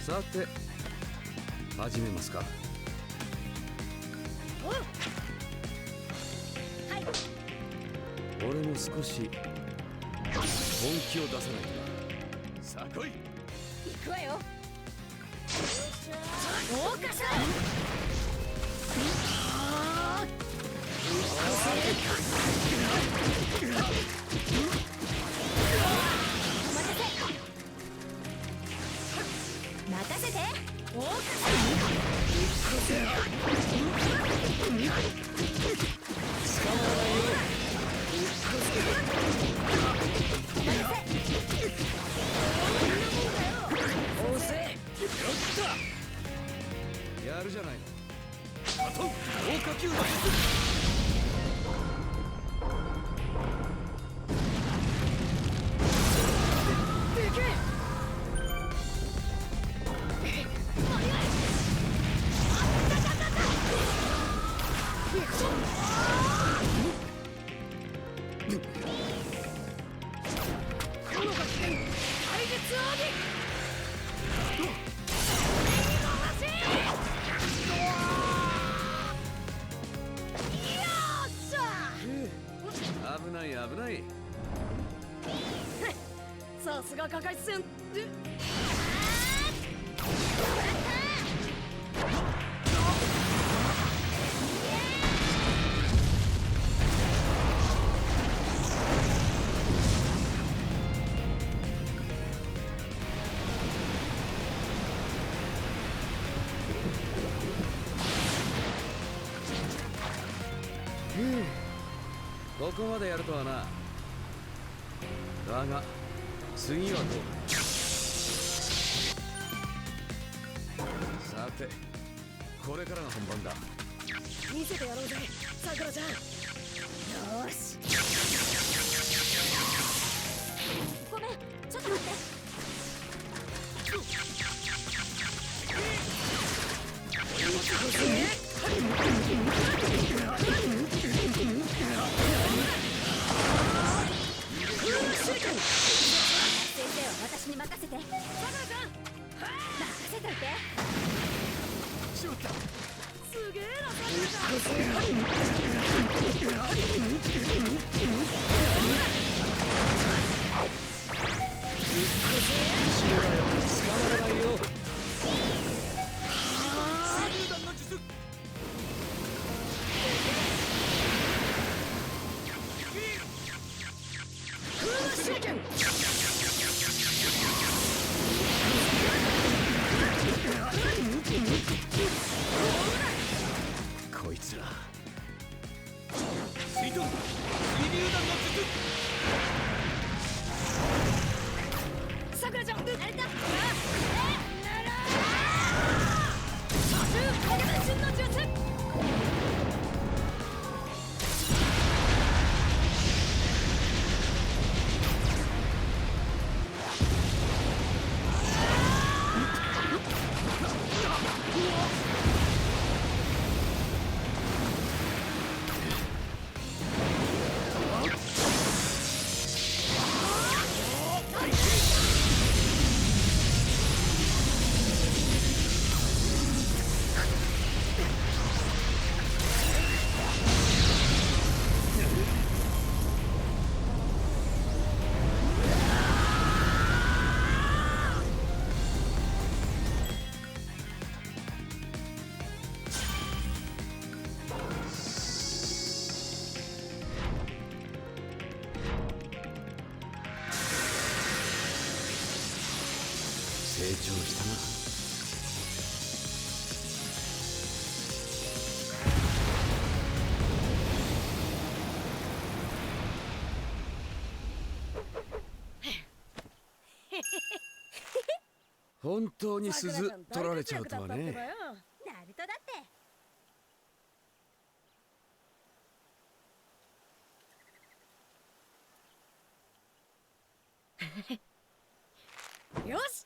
さて始めますか。はい。俺も少し本気を出さないとな。さあ来い。行くわよ。豪華さ。任せて。豪華さ。やるじゃないの。バトン豪華球の術。危ない危ない。さすが破壊戦。ここまでやるとはな。だが次はどうだ。さてこれからが本番だ。見せてやろうぜ、さくらちゃん。よーし。ごめん、ちょっと待って。先生は私に任せて。さくらちゃん、任せといて。しまった。すげえな、さくらちゃん。こいつら水遁水流弾の術。さくらちゃん、あれだ。多重影分身の術。成長したな。本当に鈴取られちゃうとはね。ナルトだって。よし。